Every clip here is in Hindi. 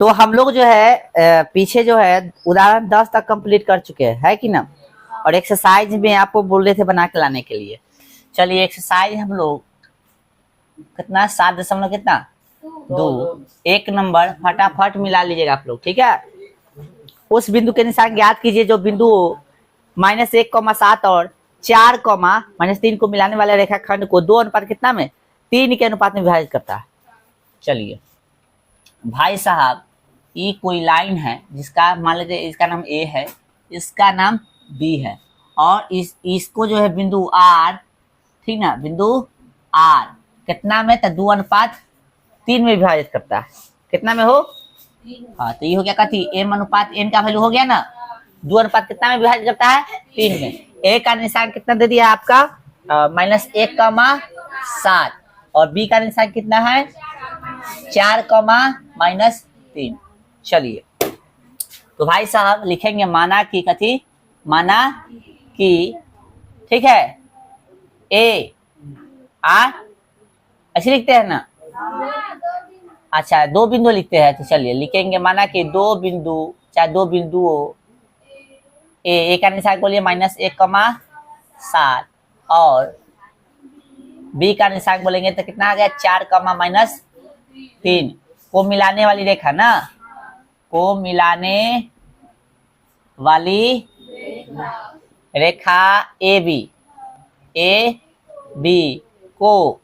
तो हम लोग जो है पीछे जो है उदाहरण 10 तक कंप्लीट कर चुके हैं, है कि ना। और एक्सरसाइज में आपको बोल रहे थे बना के लाने के लिए। चलिए एक्सरसाइज हम लोग कितना 7 कितना 2 एक नंबर फटाफट मिला लीजिएगा आप लोग, ठीक है। उस बिंदु के निशान ज्ञात कीजिए जो बिंदु -1,7 और 4,-3 को मिलाने वाले रेखाखंड को 2 अनुपात कितना में 3 के अनुपात में विभाजित करता है। चलिए भाई साहब, ये कोई लाइन है जिसका मान लीजिए इसका नाम ए है, इसका नाम बी है, और इसको जो है बिंदु आर, ठीक ना, बिंदु आर कितना में तो 2:3 में विभाजित करता है। कितना में हो? हाँ, तो ये हो गया कथी m अनुपात n का वैल्यू हो गया ना। 2 अनुपात कितना में विभाजित करता है? 3 में। ए का निशान कितना दे दिया आपका -1,7 और बी का निशान कितना है 4,-3। चलिए तो भाई साहब लिखेंगे माना कि कथी, माना कि, ठीक है, ए आर ऐसे लिखते हैं ना। अच्छा 2 बिंदु लिखते हैं, तो चलिए लिखेंगे माना कि 2 बिंदु, चाहे 2 बिंदुओं ए का निशान बोलिए -1,7 और बी का निशान बोलेंगे तो कितना आ गया 4,-3 को मिलाने वाली रेखा ना, को मिलाने वाली रेखा ए बी को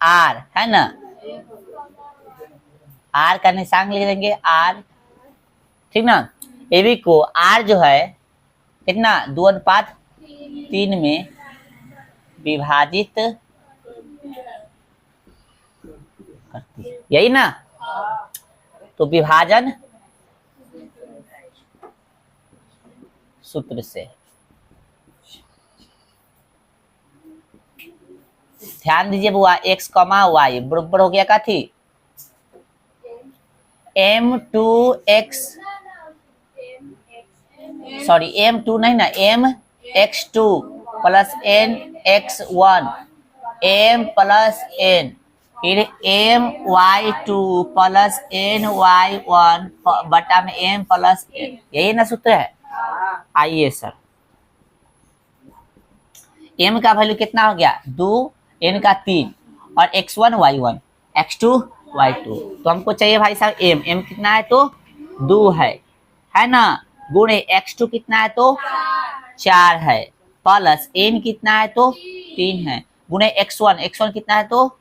आर, है ना, आर का निशान लिख देंगे आर, ठीक ना। ए बी को आर जो है कितना 2:3 में विभाजित करती है, यही ना। तो विभाजन सूत्र से ध्यान दीजिए बुआ, x, y बराबर हो गया कथी m2x, सॉरी m2 नहीं ना, mx2 plus nx1 m plus n, फिर my2 प्लस ny1 बटा में m प्लस n, यही ना सूत्र है। आइए सर, m का वैल्यू कितना हो गया 2, n का 3 और x1 y1 x2 y2, तो हमको चाहिए भाई साहब m कितना है तो 2 है ना, गुणे x2 कितना है तो 4 है, प्लस n कितना है तो 3 है, गुणे x1 कितना है तो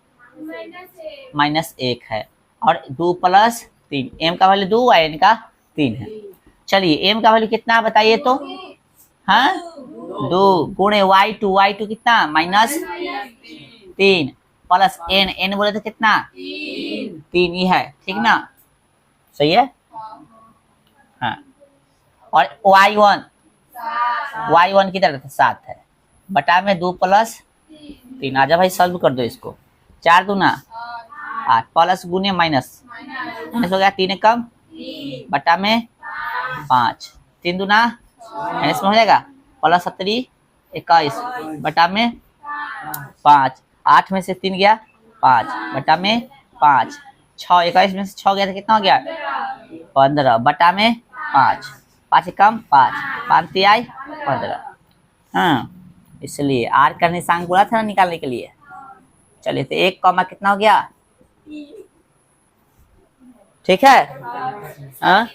-1 है, और 2 + 3, m का वैल्यू 2 और n का 3 है। चलिए m का वैल्यू कितना बताइए तो, हाँ 2 गुणे y2 कितना -3 प्लस n बोले तो कितना 3 ही है, ठीक ना, सही है। हाँ, और y1 की तरफ 7 है, बटा में 2 + 3, आजा भाई सॉल्व कर दो इसको, 4 दूना 8 प्लस गुने माइनस हो गया 3 कम बटा में 5, 3 दूना माइनस में हो जाएगा प्लस 7 21 बटा में 5, 8 में से 3 गया 5 बटा में 5, 6 21 में से 6 गया तो कितना हो गया 15 बटा में 5, 5 कम 5 15। हाँ, इसलिए आर का निशान बोला था ना निकालने के लिए। चलिए तो 1 कॉमा कितना हो गया, ठीक है। हाँ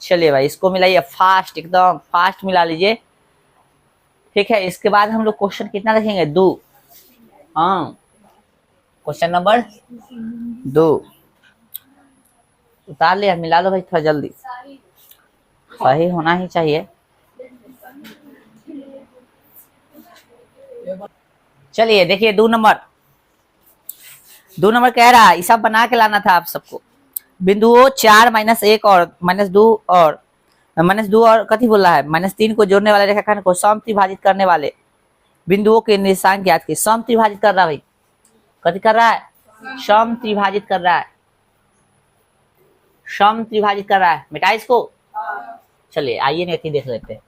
चलिए भाई इसको मिलाइए फास्ट, एकदम फास्ट मिला लीजिए, ठीक है। इसके बाद हम लोग क्वेश्चन कितना देखेंगे 2, हाँ क्वेश्चन नंबर 2 उतार लिया, मिला लो भाई थोड़ा जल्दी, सही होना ही चाहिए। चलिए देखिए 2 नंबर कह रहा है, ये सब बना के लाना था आप सबको। बिंदुओं 4 -1 और -2 और कथी बोल रहा है -3 को जोड़ने वाले रेखाखंड को समत्रिभाजित करने वाले बिंदुओं के निशान ज्ञात कीजिए। समत्रिभाजित कर रहा है भाई, कथी कर रहा है समत्रिभाजित कर रहा है, समत्रिभाजित कर रहा है, मिटा इसको। चलिए आइए नहीं देख लेते हैं।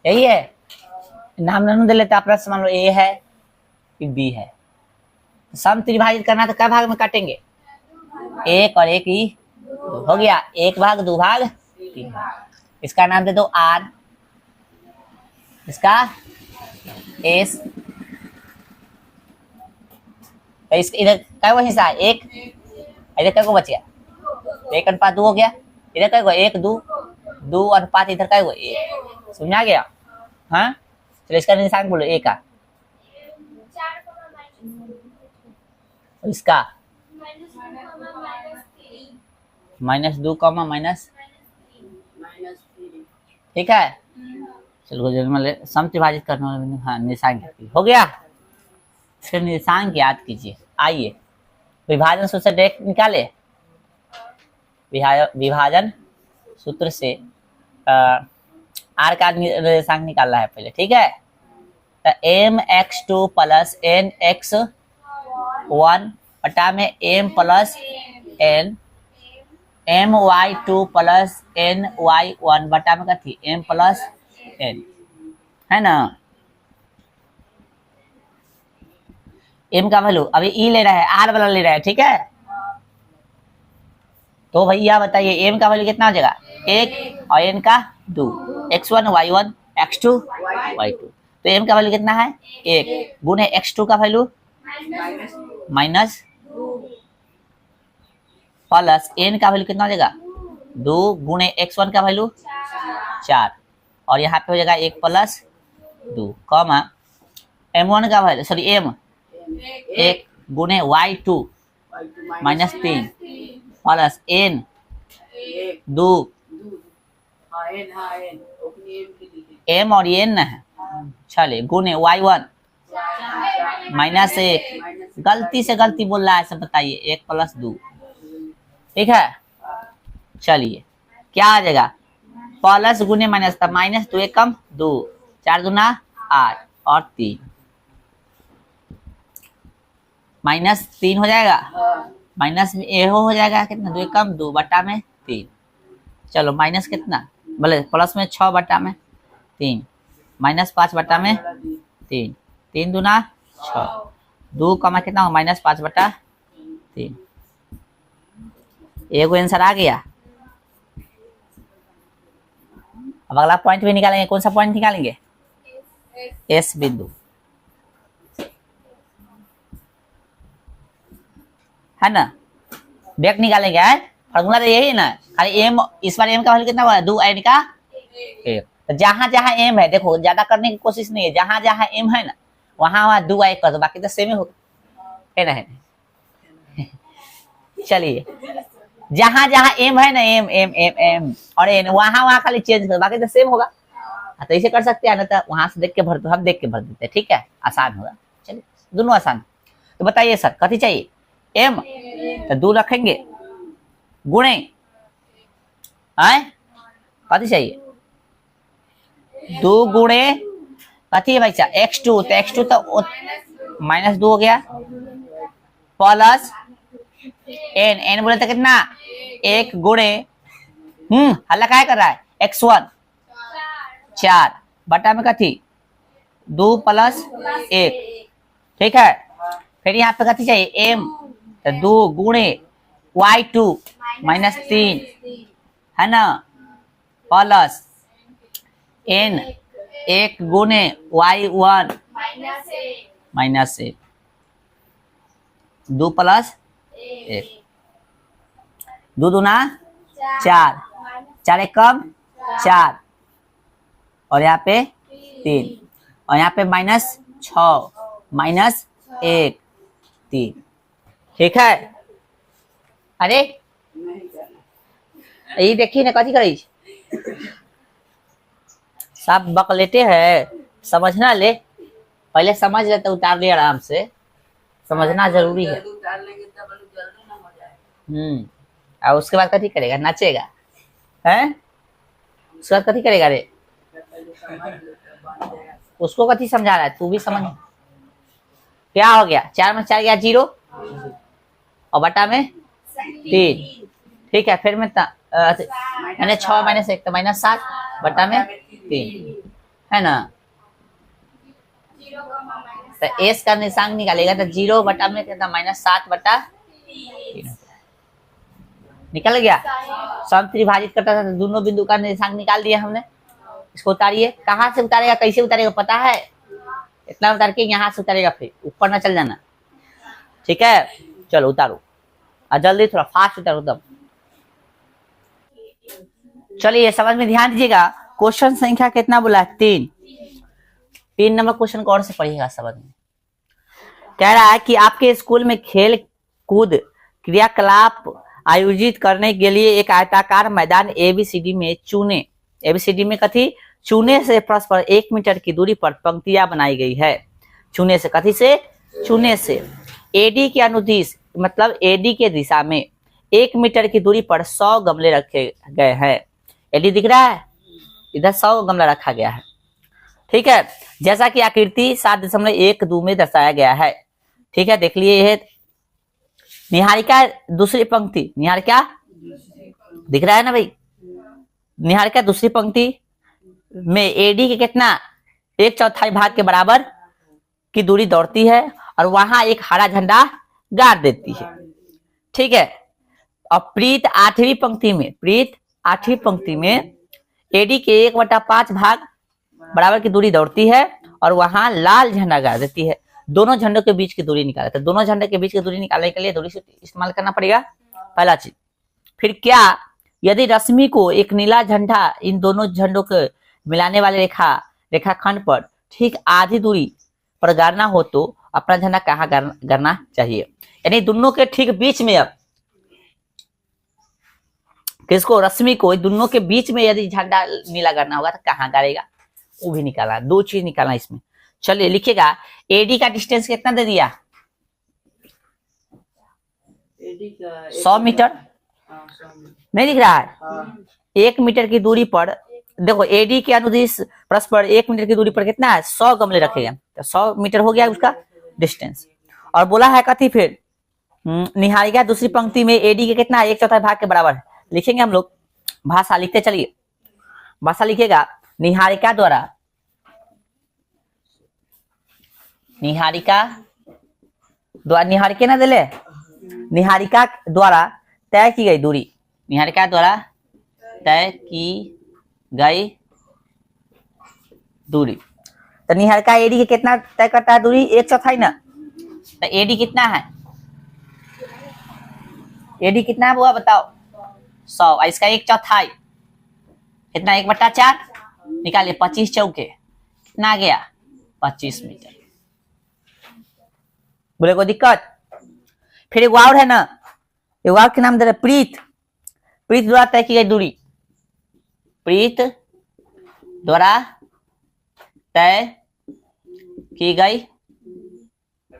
यही है, नाम ननू दे लेते, अपना मान लो ए है, कि बी है। सम त्रिभाजित करना तो क्या भाग में काटेंगे, एक और एक ही हो गया, एक भाग दो भाग तीन भाग। इसका नाम दे दो आर, इसका एस, इस इधर क्या हिस्सा है एक, इधर क्या को बच गया, एक अनुपात दो हो गया, इधर क्या हुआ एक दो, दो अनुपात इधर क्या हुआ एक, समझ आ गया। हाँ चलो इसका निशान बोलो ए का, इसका -2 ठीक है। चलो सम त्रिभाजित करने वाले हाँ निशान हो गया। फिर निशान याद कीजिए, आइए विभाजन सूत्र से डायरेक्ट निकाले, विभाजन सूत्र से आर का निशान निकालना है पहले, ठीक है। तो mx2 प्लस nx1 बटा में m plus n, my2 plus ny1 बटा में कथी m प्लस n, है ना। m का वैल्यू अभी ई ले रहा है, आर वाला ले रहा है, ठीक है। तो भैया बताइए m का वैल्यू कितना हो जाएगा एक और n का 2, x1 y1 x2 y2, तो m का वैल्यू कितना है एक गुने x2 का वैल्यू माइनस प्लस n का वैल्यू कितना हो जाएगा 2 गुने x1 का वैल्यू 4, और यहाँ पे हो जाएगा 1 प्लस 2 कॉमा m1 का वैल्यू सॉरी m 1 गुने y2 -3 प्लस n 2 m और n है चलिए गुने y1 -1, गलती से गलती बोल रहा है सब बताइए 1 प्लस 2, ठीक है। चलिए क्या आ जाएगा प्लस गुने माइनस, तब माइनस 2 1 कम 2, 4 दूना 8 और 3 -3 हो जाएगा, माइनस में ए हो जाएगा कितना 2 1 कम 2 बटा में 3, चलो माइनस कितना बोले प्लस में 6 बटा में 3 -5 बटा में 3, 3 दूना 6, 2 कमा कितना हो -5 बटा 3, एगो आंसर आ गया। अब अगला पॉइंट भी निकालेंगे, कौन सा पॉइंट निकालेंगे एस बिंदु, है ना, डायरेक्ट निकालेंगे है, फॉर्मूला तो यही है ना, खाली एम इस बार एम का वैल्यू कितना हुआ 2 n का 1, तो जहां जहां एम है देखो ज्यादा करने की कोशिश नहीं है, जहां जहां एम है ना वहां वहां 2 1 कर दो, बाकी तो सेम ही होगा, है ना, है चलिए जहां जहां एम है ना एम एम एम एम और एन वहां वहां खाली चेंज करो, बाकी तो सेम होगा। तो इसे कर सकते हैं ना, तो वहां से देख के भर दो, हम देख के भर देते हैं, ठीक है, आसान होगा। चलिए दोनों आसान। तो बताइए सर कथी चाहिए एम, तो 2 रखेंगे गुणे आए कथी चाहिए 2 गुणे कथी है भाई साहब x2, तो x2 तो -2 हो गया प्लस n, n बोले तो कितना 1 गुणे हल्ला क्या कर रहा है x1 4 बटा में कथी 2 प्लस 1, ठीक है। फिर यहाँ पे कथी चाहिए m, तो 2 गुणे y2 -3 है ना प्लस n 1 गुणे y1 -1, 2 प्लस 1, 2 दूना 4, 4 1 कम 4 और यहाँ पे 3 और यहाँ पे -6 -1 3, ठीक है। अरे ये देखिए ना कथी करी सब बकलेटे है, समझना ले पहले समझ लेते उतार ले आराम से, समझना जरूरी है। और उसके बाद कथी करेगा नाचेगा हैं, उसके बाद कथी करेगा रे, उसको कथी समझा रहा है तू भी समझ। क्या हो गया 4 में 4 गया 0 और बटा में 3, ठीक है। फिर में 6 -1 तो -7 बटा में 3, है ना। तो एस का निशान निकालेगा तो 0 बटा में कितना -7 बटा 3 निकल गया। सम त्रिभाजित करता था तो दोनों बिंदु का निशान निकाल दिया हमने। इसको उतारिए, कहाँ से उतारेगा कैसे उतारेगा पता है, इतना उतार के यहाँ से उतारेगा, फिर ऊपर ना चल जाना, ठीक है। चलो उतारो और जल्दी थोड़ा फास्ट उतारो एकदम। चलिए समझ में ध्यान दीजिएगा। क्वेश्चन संख्या कितना बोला है 3 नंबर क्वेश्चन कौन से पढ़िएगा समझ में। कह रहा है कि आपके स्कूल में खेल कूद क्रियाकलाप आयोजित करने के लिए एक आयताकार मैदान एबीसीडी में चुने, एबीसीडी में कथी चुने से परस्पर 1 मीटर की दूरी पर पंक्तियां बनाई गई है। चुने से कथी से, चुने से एडी के अनुदिश मतलब एडी के दिशा में 1 मीटर की दूरी पर 100 गमले रखे गए हैं। एडी दिख रहा है, इधर 100 गमला रखा गया है, ठीक है। जैसा कि आकृति 7.12 में दर्शाया गया है, ठीक है। देख लिए ये निहारिका दूसरी पंक्ति, निहारिका दिख रहा है ना भाई, निहारिका दूसरी पंक्ति में एडी के कितना 1/4 भाग के बराबर की दूरी दौड़ती है और वहां एक हरा झंडा गाड़ देती है, ठीक है। और प्रीत 8वीं पंक्ति में, प्रीत 8वीं पंक्ति में एडी के 1/5 भाग बराबर की दूरी दौड़ती है और वहां लाल झंडा गाड़ देती है। दोनों झंडों के बीच की दूरी निकाले, तो दोनों झंडे के बीच की दूरी निकालने के लिए दूरी से इस्तेमाल करना पड़ेगा, पहला चीज। फिर क्या यदि रश्मि को एक नीला झंडा इन दोनों झंडों को मिलाने वाले रेखाखंड पर ठीक आधी दूरी पर गाड़ना हो तो अपना झंडा कहाँ गाड़ना चाहिए, यानी दोनों के ठीक बीच में। अब किसको, रश्मि को दोनों के बीच में यदि झंडा नीला गाड़ना होगा तो कहाँ गाड़ेगा, वो भी निकालना, 2 चीज निकालना इसमें। चलिए लिखिएगा एडी का डिस्टेंस कितना दे दिया, 100 मीटर, नहीं दिख रहा है। 1 मीटर की दूरी पर देखो एडी के अनुदिश परस्पर 1 मीटर की दूरी पर कितना है 100 गमले रखे गए, तो 100 मीटर हो गया उसका डिस्टेंस। और बोला है कथी फिर निहारिका दूसरी पंक्ति में एडी के कितना 1/4 भाग के बराबर है। लिखेंगे हम लोग, भाषा लिखते चलिए, भाषा लिखेगा निहारिका द्वारा, निहारिका ना दिले, निहारिका द्वारा तय की गई दूरी, निहारिका द्वारा तय की गई दूरी। तो निहारिका एडी के कितना तय करता है दूरी 1/4 ना, तो एडी कितना है, एडी कितना है वो बताओ 100, इसका 1/4 कितना 1/4 निकालिए, 25 चौके कितना आ गया 25 मीटर। बोले कोई दिक्कत। फिर एक और है ना, एक और के नाम दे रहे प्रीत, प्रीत द्वारा तय की गई दूरी, प्रीत द्वारा तय की गई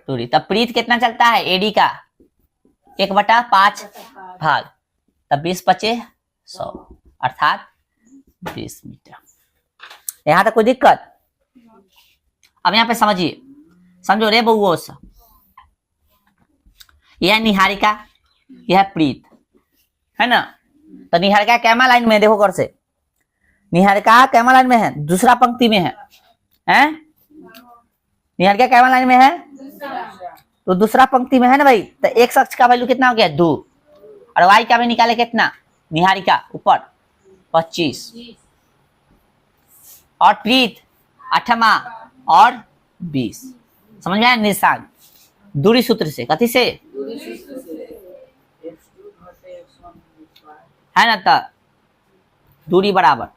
दूरी। तब प्रीत कितना चलता है एडी का 1/5 भाग, तब 20×5 100 अर्थात 20 मीटर। यहां तक कोई दिक्कत। अब यहाँ पे समझिए, समझो रे बउओ, यह निहारिका, यह प्रीत है ना। तो निहारिका कैमा लाइन में, देखो कर से निहारिका कैमा लाइन में है, दूसरा पंक्ति में है, हैं? निहारिका कैमा लाइन में है, तो दूसरा पंक्ति में है ना भाई। तो एक्स अक्ष का वैल्यू कितना हो गया 2 और वाई का भी निकाले कितना, निहारिका ऊपर 25 और प्रीत 8वां और 20। समझ में आया निशान दूरी सूत्र से, कथी से है ना, तो दूरी बराबर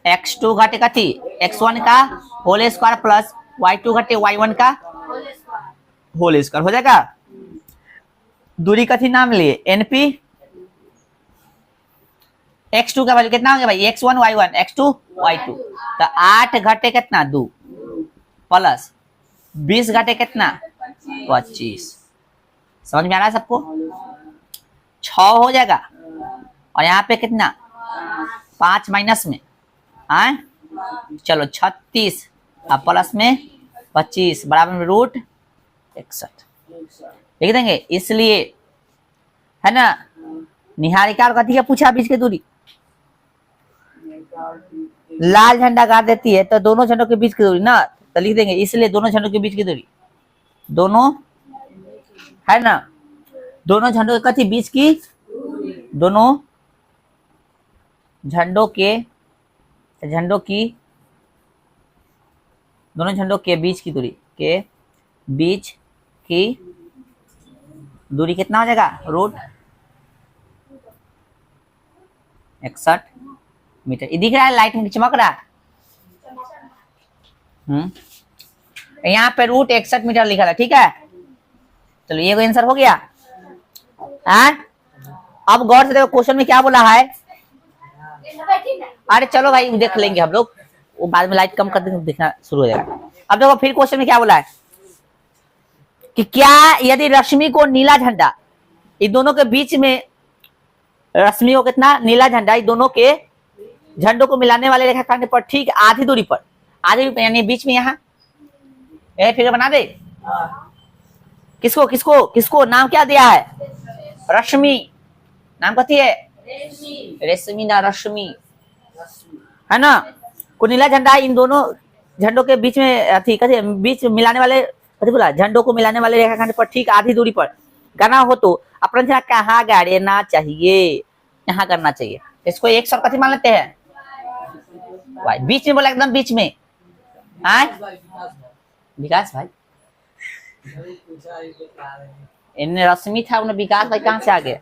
x2 घटे कथी x1 का होल स्क्वायर प्लस y2 घटे y1 का होल स्क्वायर हो जाएगा। दूरी कथी नाम लिए np, x2 का वैल्यू कितना हो गया भाई x1 y1 x2 y2, तो 8 घटे कितना 2 प्लस 20 घटे कितना 25। समझ में आ रहा है सबको, 6 हो जाएगा और यहाँ पे कितना 5 माइनस में, हाँ चलो 36 अब प्लस में 25 बराबर में √61 लिख देंगे। इसलिए है ना निहारिका और कथी का पूछा बीच की दूरी, लाल झंडा गाड़ देती है तो दोनों झंडों के बीच की दूरी ना, तो लिख देंगे इसलिए दोनों झंडों के बीच की दूरी, दोनों है ना, दोनों झंडों के कथी बीच की, दोनों झंडों के बीच की दूरी, के बीच की दूरी कितना हो जाएगा, रूट 61 मीटर। ये दिख रहा है लाइट में चमक रहा है। यहाँ पे रूट 61 मीटर लिखा था, ठीक है। चलो ये आंसर हो गया। अब गौर से देखो क्वेश्चन में क्या बोला है। अरे चलो भाई देख लेंगे हम लोग, वो बाद में लाइट कम कर देंगे दिखना शुरू हो जाएगा। अब देखो फिर क्वेश्चन में क्या बोला है कि क्या यदि रश्मि को नीला झंडा, इन दोनों के बीच में रश्मि को कितना, नीला झंडा, इन दोनों के झंडों को मिलाने वाले रेखाखंड पर ठीक आधी दूरी पर, यानी बीच में यहाँ फिगर बना दे। किसको किसको किसको नाम क्या दिया है, रश्मि, नाम कथी है, रेशमी ना रश्मि, है ना। को नीला झंडा इन दोनों झंडों के बीच में बीच मिलाने वाले बोला, झंडों को मिलाने वाले रेखाखंड पर ठीक आधी दूरी पर करना हो तो अपन कहाँ गाड़ना चाहिए, यहाँ करना चाहिए। इसको एक सौ कथी मान लेते हैं, भाई बीच में बोला, एकदम बीच में। विकास भाई इनने रश्मि था, उन्हें विकास भाई कहाँ से आ गए।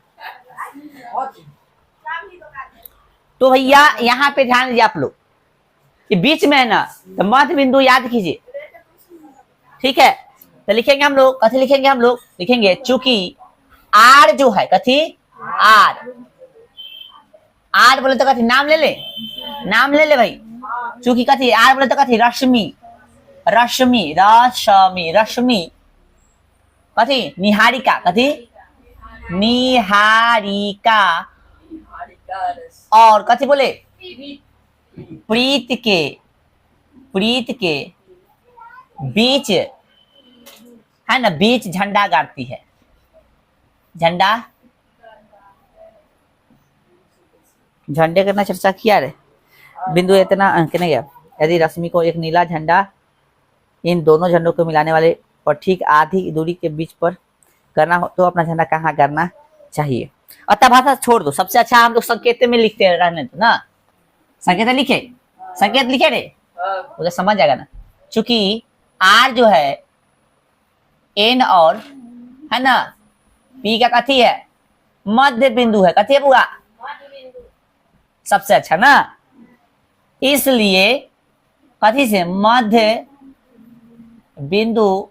तो भैया यहाँ पे ध्यान दीजिए आप लोग, ये बीच में है ना, तो मध्य बिंदु याद कीजिए, ठीक है। तो लिखेंगे हम लोग, कथी लिखेंगे हम लोग, लिखेंगे चूंकि आर जो है, कथी आर बोले तो कथी नाम ले ले, नाम ले ले भाई। चूंकि कथी आर बोले तो कथी रश्मि, रश्मि रश्मि रश्मि कथी निहारिका, कथी निहारिका, और कथी बोले प्रीत के बीच है ना, बीच झंडा गाड़ती है, झंडे करना चर्चा किया रे, बिंदु इतना अंक नहीं गया। यदि रश्मि को एक नीला झंडा इन दोनों झंडों को मिलाने वाले और ठीक आधी दूरी के बीच पर करना हो तो अपना झंडा कहाँ करना चाहिए। अतः भाषा छोड़ दो, सबसे अच्छा हम लोग संकेत में लिखते हैं, रहने दो ना, संकेत लिखे, संकेत लिखे रे, उधर समझ जाएगा ना। चूंकि आर जो है एन और है ना पी का कथी है, मध्य बिंदु है, कथी है बुआ, सबसे अच्छा ना, इसलिए कथी से, मध्य बिंदु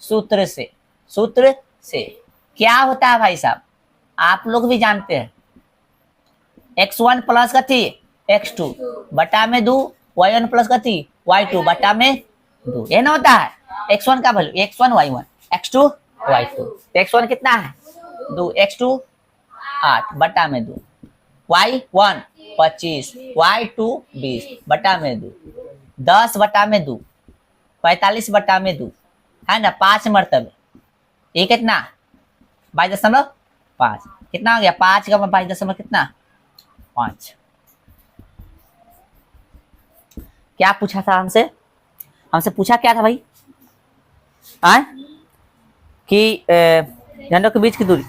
सूत्र से क्या होता है भाई साहब, आप लोग भी जानते हैं, x1 प्लस कथी x2 बटा में 2, y1 प्लस कथी y2 बटा में 2, ये ना होता है। x1 का value x1 y1, x2 y2, तो x1 कितना है 2, x2 8 बटा में 2, y1 25, y2 20 बटा में 2, 10 बटा में 2, 45 बटा में 2, है ना, 5 मरतबे, ये कितना 22.5, कितना हो गया 5 का 22 कितना 5। क्या पूछा था हमसे, पूछा क्या था भाई, कि झंडों के बीच की दूरी,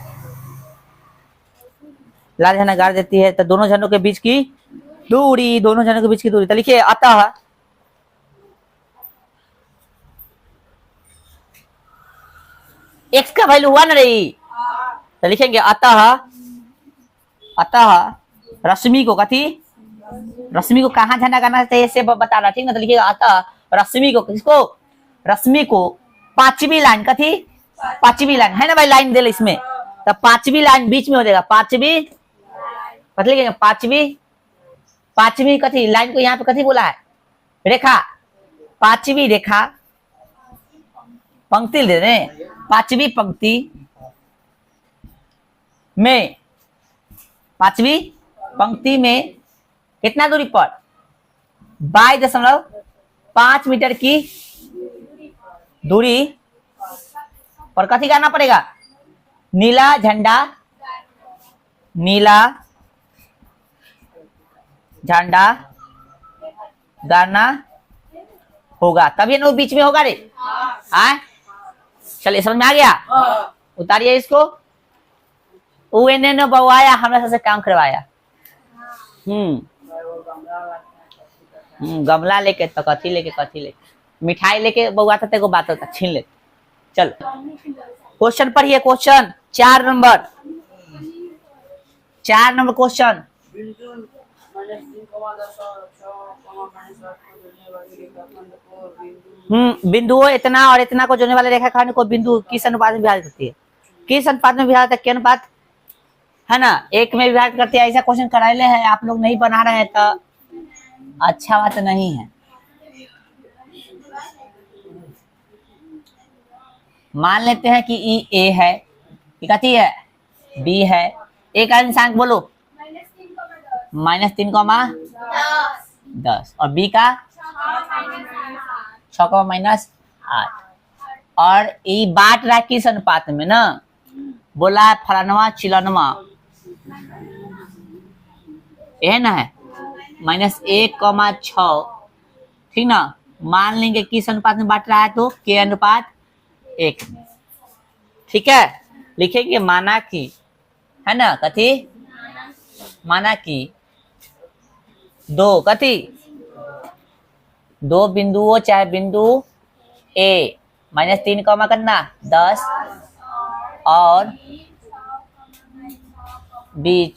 लाल झंडा गाड़ देती है तो दोनों झंडों के बीच की दूरी, दोनों झंडों के बीच की दूरी, तो लिखिए अतः x का वैल्यू 1 रही, तो लिखेंगे अतः रश्मि को कथी, रश्मि को कहाँ झंडा करना चाहिए से बता रहा, ठीक ना। तो लिखिएगा अतः रश्मि को, किसको, रश्मि को पांचवी लाइन, कथी पांचवी लाइन है ना भाई, लाइन दे ले इसमें, तो पांचवी लाइन बीच में हो जाएगा, पांचवी लिखेंगे, पांचवी कथी लाइन को यहाँ पे कथी बोला है, रेखा, पांचवी रेखा, पंक्ति दे रहे, पांचवी पंक्ति में, पांचवी पंक्ति में कितना दूरी पर, 22.5 मीटर की दूरी पर कथी करना पड़ेगा, नीला झंडा गाड़ना होगा, तभी ना वो बीच में होगा रे। हाँ चलिए समझ में आ गया। उतारिए इसको। उन्हें न बवाया हमरा से काम करवाया। गमला लेके तो कथी लेके मिठाई लेके बउआ था तेको बात होता छीन ले। चल क्वेश्चन पढ़िए, क्वेश्चन 4 नंबर क्वेश्चन। बिंदुओं इतना और इतना को जोड़ने वाले रेखाखंड को बिंदु किस अनुपात में विभाजित करती है? किस अनुपात में विभाजित है? क्या अनुपात है ना, एक में विभाजित करती है। ऐसा क्वेश्चन कराइले है, आप लोग नहीं बना रहे हैं तो अच्छा बात नहीं है। मान लेते हैं कि ई ए है, कहती है बी है। एक इंसान बोलो -3,10 और बी का 6,-8। और ये बांट रहा है किस अनुपात में ना, बोला है फलानवा चिलनवा, यह ना है -1,6। ठीक ना, मान लेंगे किस अनुपात में बांट रहा है तो के अनुपात 1। ठीक है, लिखेंगे माना कि, है ना, कथी माना कि दो बिंदुओं चाहे बिंदु ए -3 करना 10 और बी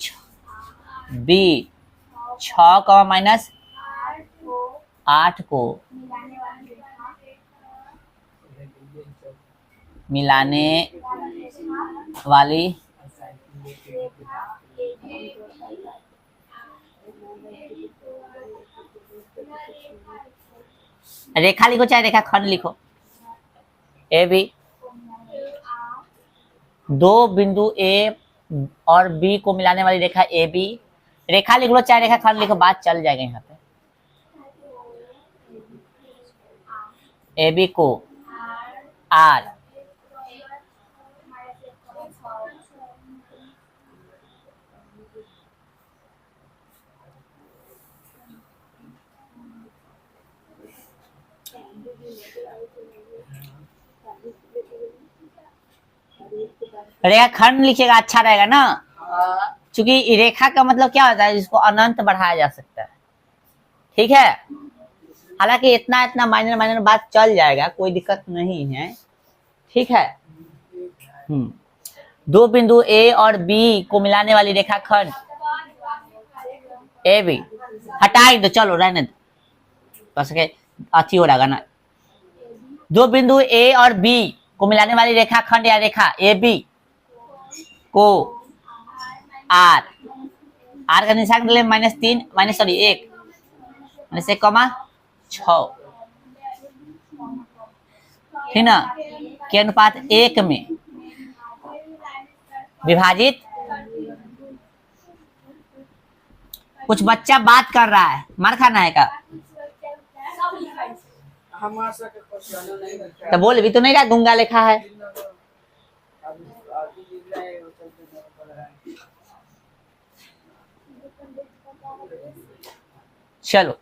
6,-8 को मिलाने वाली रेखा लिखो चाहे रेखा खंड लिखो। ए बी, दो बिंदु ए और बी को मिलाने वाली रेखा ए बी। रेखा लिख लो चाहे रेखा खंड लिखो, बात चल जाएगा यहाँ पे। ए बी को आर रेखा खंड लिखिएगा, अच्छा रहेगा ना, क्योंकि रेखा का मतलब क्या होता है, जिसको अनंत बढ़ाया जा सकता है। ठीक है, हालांकि इतना माइनर बात चल जाएगा, कोई दिक्कत नहीं है। ठीक है, दो बिंदु ए और बी को मिलाने वाली रेखा खंड ए बी हटाई दो, चलो रहने दो, बस अच्छी हो रहा ना। दो बिंदु ए और बी को मिलाने वाली रेखा खंड या रेखा ए बी को आर का निशान ले -1 -1,6 ठीक ना, के अनुपात 1 में विभाजित। कुछ बच्चा बात कर रहा है, मार खाना है का? तो बोल भी तो नहीं रहा, गूंगा लिखा है। चलो,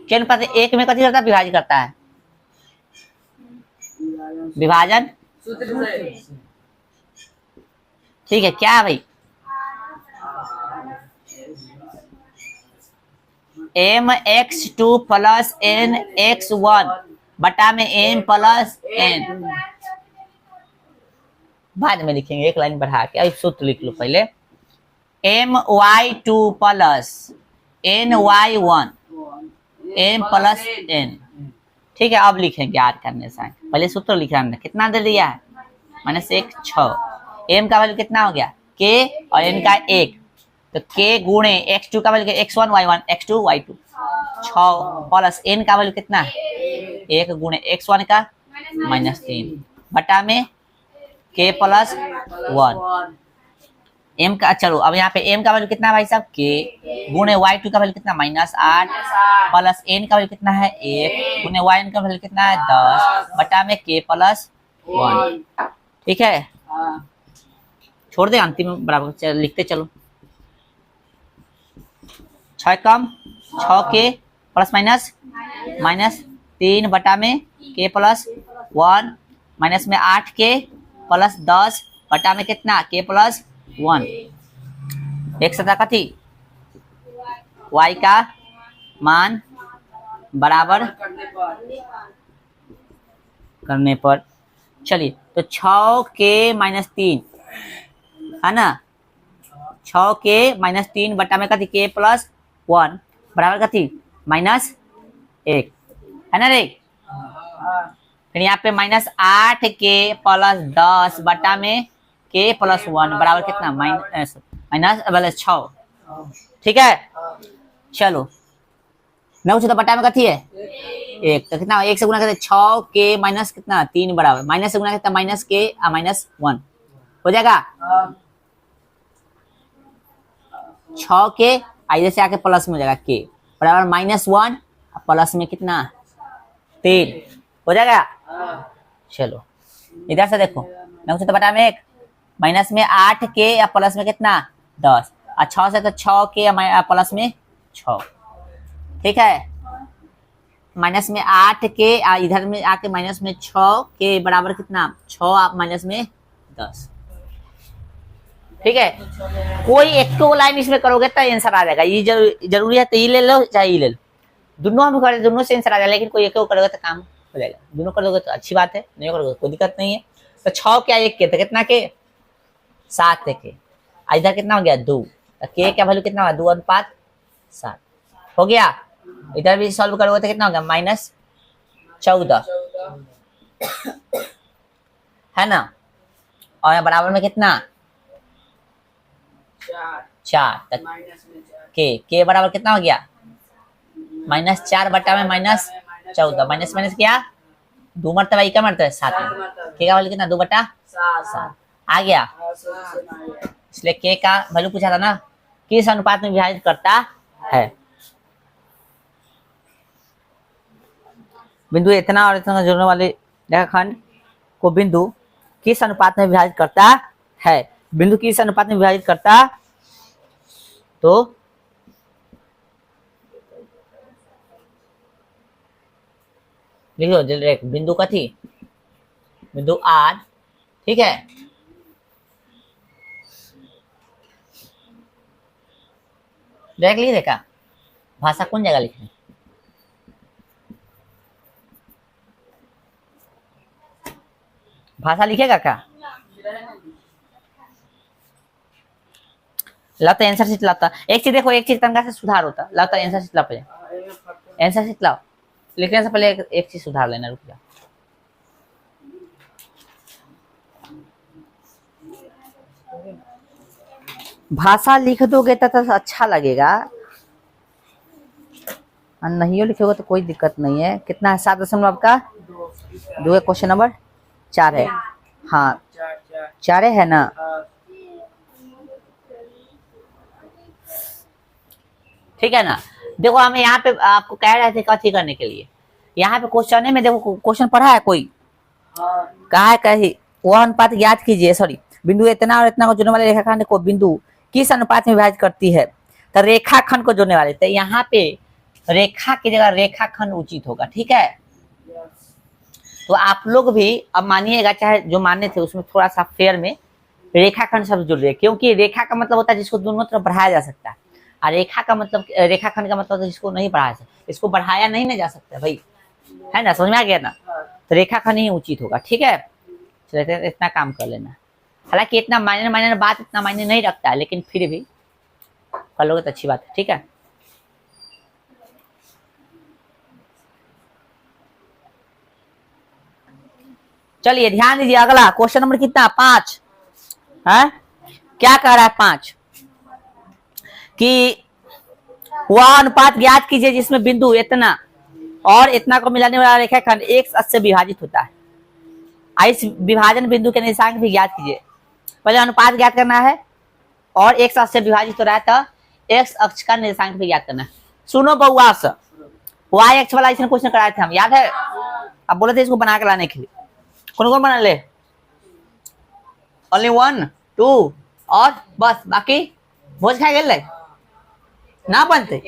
के अनुपात 1 में कथी करता है? विभाजित करता है, विभाजन। ठीक है, क्या है भाई? mx2 + nx1 बटा में n + n। बाद में लिखेंगे, एक लाइन बढ़ा के। अब सूत्र लिख लो पहले, my2 + ny1 m + n। ठीक है, अब लिखेंगे r करने से पहले सूत्र लिख रहा है। कितना दे दिया है? -1 6। m का वैल्यू कितना हो गया? k और n का 1, तो k गुणे x2 का value x1 y1 x2 y2 6 plus n का वैल्यू कितना है? 1 गुणे x1 का -3 बटा में k + 1 m का। चलो अब यहाँ पे m का वैल्यू कितना है भाई साहब? k गुणे y2 का वैल्यू कितना? -8 प्लस n का वैल्यू कितना है? 1 गुणे yn का वैल्यू कितना है? 10 बटा में k + 1। ठीक है, छोड़ दे, अंतिम बराबर लिखते चलो। 6 कम 6 के + 3 बटा में k प्लस 1 माइनस में 8k प्लस 10 बटा में कितना k प्लस 1 एक सता कथी y का मान बराबर करने पर चलिए तो 6k माइनस 3 है ना 6k माइनस 3 बटा में कथी k प्लस 1 बराबर कथी माइनस 1 है ना रे। फिर यहाँ पे माइनस 8k प्लस 10 बटा में k प्लस 1 बराबर कितना माइनस 6 ठीक है। चलो 9 से तो बटा में कथी है 1 तो कितना 1 से गुना करते 6k माइनस कितना 3 बराबर माइनस से गुना कितना माइनस k माइनस 1 हो जाएगा 6k इधर से आके प्लस में हो जाएगा k बराबर माइनस 1 प्लस में कितना 3 हो जाएगा। चलो इधर से देखो 9 से तो बटा में 1 माइनस में 8k या प्लस में कितना 10 और 6 से तो 6k प्लस में 6 ठीक है माइनस में 8k इधर में आके माइनस में 6k बराबर कितना 6 माइनस में 10 ठीक है। कोई एक तो लाइन इसमें करोगे तो आंसर आ जाएगा ये जरूरी है तो ये ले लो चाहे ये ले लो दोनों हम करें दोनों से आंसर आ जाएगा लेकिन कोई एक करोगे तो काम हो जाएगा दोनों कर दोगे तो अच्छी बात है नहीं करोगे कोई दिक्कत नहीं है। तो 6 क्या 1 के तो कितना के 7 के इधर कितना हो गया 2 तो के क्या वैल्यू कितना होगा 2 अनुपात 7 हो गया। इधर भी सॉल्व करोगे तो कितना होगा माइनस 14 है ना और बराबर में कितना 4 के बराबर कितना हो गया माइनस 4 बटा में माइनस 14 माइनस माइनस क्या 2 मरतबा का मरतबा 7 के का वैल्यू कितना 2 बटा 7 आ गया। इसलिए के का वैल्यू पूछा था ना किस अनुपात में विभाजित करता है बिंदु इतना और इतना जोड़ने वाले रेखाखंड को बिंदु किस अनुपात में विभाजित करता है बिंदु किस अनुपात में विभाजित करता तो लिखो डायरेक्ट बिंदु कथी बिंदु R ठीक है डायरेक्ट लिख देखा भाषा कौन जगह लिखने भाषा लिखेगा क्या लाता आंसर शीट लाता एक चीज देखो एक चीज तंगा से सुधार होता लाता आंसर शीट ला पहले आंसर शीट लाओ लिखने से पहले एक चीज सुधार लेना रुक जा भाषा लिख दोगे तो अच्छा लगेगा और नहीं लिखोगे तो कोई दिक्कत नहीं है। कितना है 7 का 2 क्वेश्चन नंबर 4 है हाँ 4 है ना ठीक है ना। देखो हम यहाँ पे आपको कह रहे थे कथी करने के लिए यहाँ पे क्वेश्चन में देखो क्वेश्चन पढ़ा है कोई कहा है कही वह अनुपात ज्ञात कीजिए सॉरी बिंदु इतना और इतना को जोड़ने वाले रेखाखंड को बिंदु किस अनुपात में विभाजित करती है तो रेखाखंड को जोड़ने वाले तो यहाँ पे रेखा की जगह रेखाखंड उचित होगा ठीक है। तो आप लोग भी अब मानिएगा चाहे जो मानने थे उसमें थोड़ा सा फेयर में रेखाखंड शब्द जुड़ रहे क्योंकि रेखा का मतलब होता है जिसको दोनों तरफ बढ़ाया जा सकता है और रेखा का मतलब रेखाखंड का मतलब जिसको नहीं बढ़ाया सकता इसको बढ़ाया नहीं ना जा सकता भाई है ना समझ में आ गया ना तो रेखाखंड ही उचित होगा ठीक है। चलिए इतना काम कर लेना हालांकि इतना मायने बात इतना मायने नहीं रखता है लेकिन फिर भी कर लोगे तो अच्छी बात है ठीक है। चलिए ध्यान दीजिए अगला क्वेश्चन नंबर कितना 5 है क्या कह रहा है 5 कि वह अनुपात ज्ञात कीजिए जिसमें बिंदु इतना और इतना को मिलाने वाला रेखाखंड x अक्ष से विभाजित होता है। इस विभाजन बिंदु के निर्देशांक भी ज्ञात कीजिए। पहले अनुपात ज्ञात करना है और x अक्ष से विभाजित हो रहा है तो x अक्ष का निर्देशांक भी ज्ञात करना है। सुनो बउआ से y अक्ष वाला इसने क्वेश्चन कराए थे हम याद है अब बोले थे इसको बना के लाने के लिए कौन कौन बना ले ओनली 1 2 और बस बाकी भोज खा गए ना बनते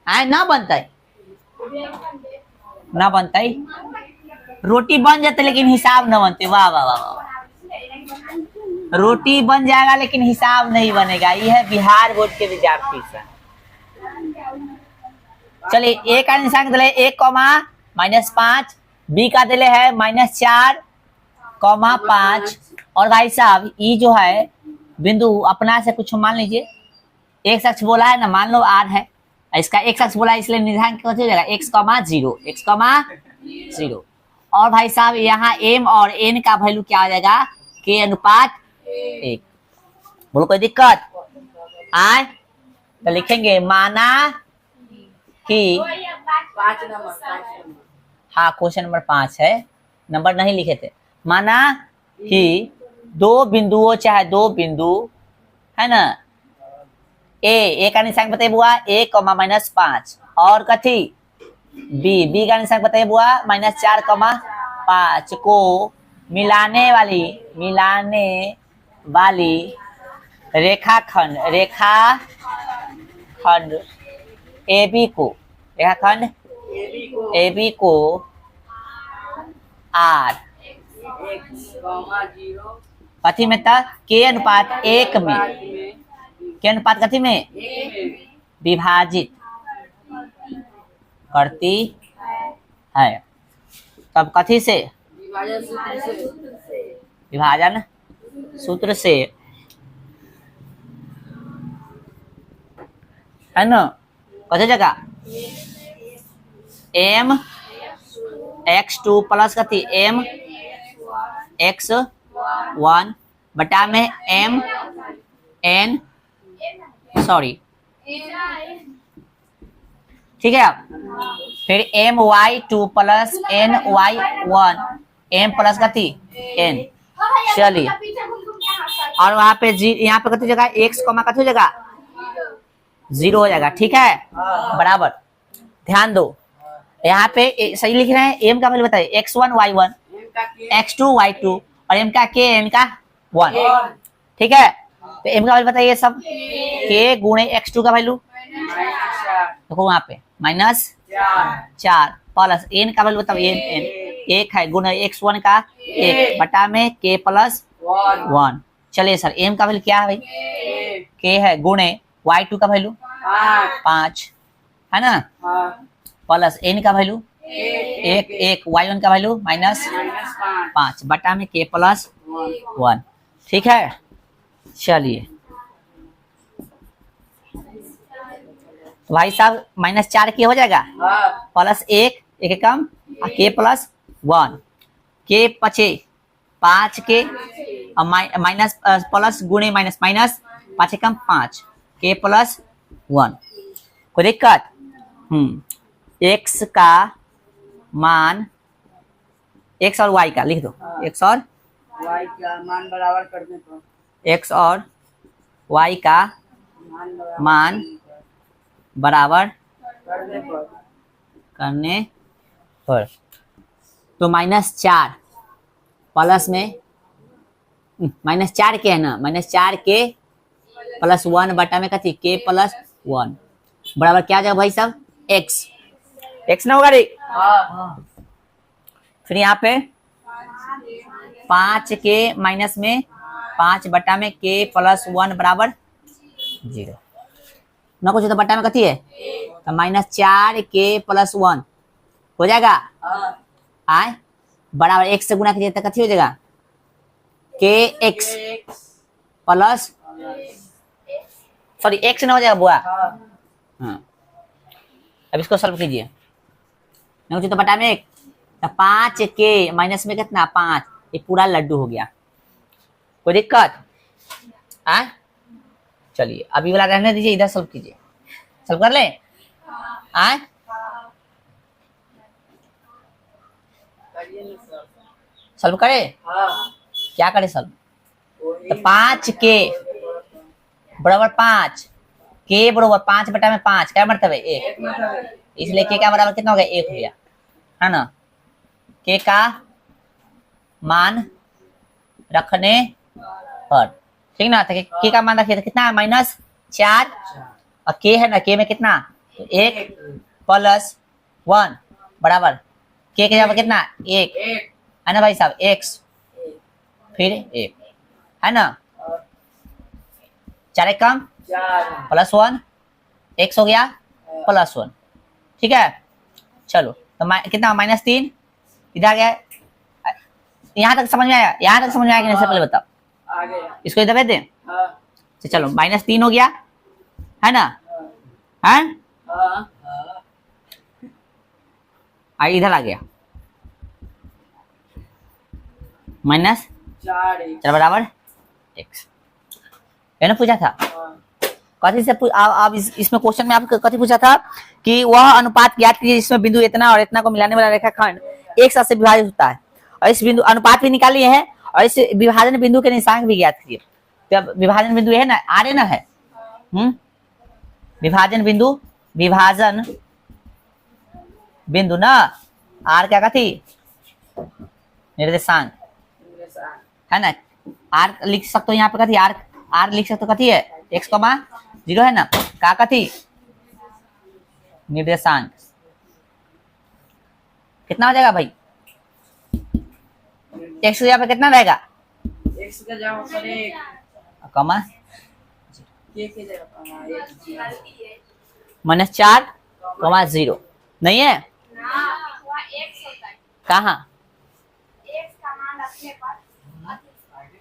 आए ना बनता है ना बनता ही रोटी बन जाते लेकिन हिसाब न बनते। वाह वाह वाह वाह। रोटी बन जाएगा लेकिन हिसाब नहीं बनेगा। यह है बिहार बोर्ड के विद्यार्थी से। चलिए ए का निशान दिले 1,-5, बी का दिले है -4,5। और भाई साहब ई जो है बिंदु अपना से कुछ मान लीजिए, एक शख्स बोला है ना, मान लो आर है, इसका एक शख्स बोला है, इसलिए निर्धारण क्या हो जाएगा x,0 x,0। और भाई साहब यहाँ m और n का वैल्यू क्या हो जाएगा k अनुपात 1। बोलो कोई दिक्कत आए तो लिखेंगे माना कि 5 नंबर। हाँ क्वेश्चन नंबर 5 है, नंबर नहीं लिखे थे। माना कि दो बिंदुओं चाहे दो बिंदु है ना, ए का निशान बताइए बुआ 1,-5 और कथी बी का निशान बताइए बुआ -4,5 को मिलाने वाली रेखाखंड AB को R कथी में तक k अनुपात 1 में के अनुपात कथी में विभाजित करती है। तब कथी से विभाजन सूत्र से है ना। कथी जगह m x2 प्लस कथी m x1 बटा में m n सॉरी ठीक है। आप फिर my2 plus ny1 m plus कथी n। चलिए और वहां पे यहाँ पे कथी जगह x कॉमा कथी जगह 0 हो जाएगा। ठीक है बराबर। ध्यान दो यहाँ पे सही लिख रहे हैं। m का वैल्यू बताइए x1 y1 x2 y2 और m का k n का 1। ठीक है तो m का वैल्यू बताइए सब k गुणे x2 का वैल्यू देखो वहां पे -4 प्लस n का वैल्यू बताओ n 1 है गुणे x1 का 1 बटा में k प्लस 1। चलिए सर m का वैल्यू क्या है भाई k है गुणे y2 का वैल्यू 5 है ना प्लस n का वैल्यू 1 y1 का वैल्यू -5 बटा में k प्लस 1। ठीक है चलिए तो भाई साहब -4 के हो जाएगा प्लस 1 कम k प्लस 1 के पचे 5 के माइनस प्लस गुणे माइनस 5 कम 5 k प्लस 1। कोई दिक्कत x का मान x और y का लिख दो x और y का मान बराबर करने पर x और y का मान बराबर करने पर तो -4 प्लस में -4 के है ना -4 के प्लस 1 बटा में कथी k प्लस 1 बराबर क्या जाएगा भाई साहब x ना होगा रे। फिर यहाँ पे 5 के माइनस में 5 बटा में k प्लस 1 बराबर 0 ना कुछ तो बटा में कथी है तो -4 k प्लस 1 हो जाएगा आए बराबर x से गुना कीजिए तो कथी हो जाएगा kx प्लस सॉरी x ना हो जाएगा बुआ। हाँ अब इसको सॉल्व कीजिए नहीं तो बटा में 1 तो 5 के माइनस में कितना 5 ये पूरा लड्डू हो गया। कोई दिक्कत है चलिए अभी वाला रहने दीजिए इधर सॉल्व कीजिए सॉल्व कर ले आए सॉल्व करे क्या करे सॉल्व तो 5 के बराबर 5 के बराबर 5 बटा में 5 क्या मतलब है 1 इसलिए के का बराबर कितना हो गया 1 हो गया है ना। के का मान रखने पर ठीक ना तो के का मान रखिए तो कितना -4 और के है ना के में कितना 1 प्लस 1 बराबर के जगह पर कितना, एक एक है ना भाई साहब, एक्स एक फिर एक है ना, और 4 एक कम 4 +1 एक्स हो गया +1, ठीक है। चलो तो कितना -3 इधर आ गया। यहाँ तक समझ में आया, यहाँ तक समझ में आया कि नहीं, सबसे पहले बताओ। आ गया। इसको इधर भेज दें, हाँ तो चलो -3 हो गया है ना, है हाँ इधर आ गया -4 एक -4 बराबर x, मैंने पूछा था हाँ कथी से आप इसमें क्वेश्चन में आपको कथी पूछा था कि वह अनुपात ज्ञात कीजिए जिसमें बिंदु इतना और इतना को मिलाने वाला रेखाखंड एक साथ से विभाजित होता है, और इस बिंदु अनुपात भी निकालिए है और इस विभाजन बिंदु के निशांक भी ज्ञात कीजिए। तो अब विभाजन बिंदु है ना, आर है ना है, विभाजन बिंदु ना, आर क्या कथी, निर्देशांक है ना, आर लिख सकते हो यहाँ पे कथी, आर लिख सकते हो कथी है, x,0 है ना, का कथी निर्देशांक, कितना हो जाएगा भाई, x की जगह पे कितना रहेगा, x का जगह पर एक कमा k की जगह पर हाँ, एक -4,0 नहीं है, कहाँ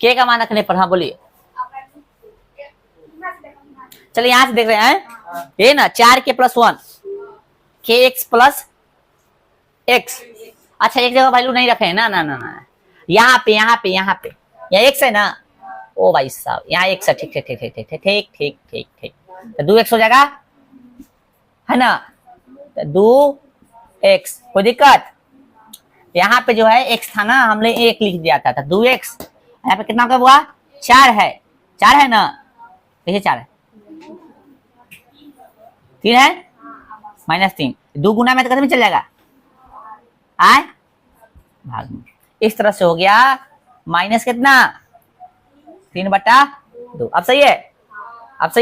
के का मान रखने पर, हाँ बोलिए, चलिए यहाँ से देख रहे हैं ये ना 4k + 1 kx + x, अच्छा एक जगह वैल्यू नहीं रखे हैं ना, ना ना ना, यहाँ पे यहाँ x है ना, ओ भाई साहब यहाँ x है, ठीक ठीक ठीक ठीक ठीक ठीक ठीक ठीक ठीक, तो 2x हो जाएगा है ना, तो 2x, कोई दिक्कत, यहाँ पे जो है x था ना, हमने 1 लिख दिया था, 2x, यहाँ पे कितना का हुआ 4 है ना, देखिए 4 है, 3 है -3, 2 गुना में तो कितने में चल जाएगा, आए भाग में, इस तरह से हो गया माइनस कितना 3/2, अब सही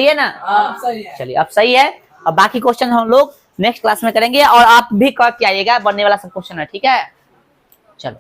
है ना, हाँ सही है। चलिए अब सही है। अब बाकी क्वेश्चन हम लोग नेक्स्ट क्लास में करेंगे और आप भी करके आइएगा, बनने वाला सब क्वेश्चन है, ठीक है, चलो।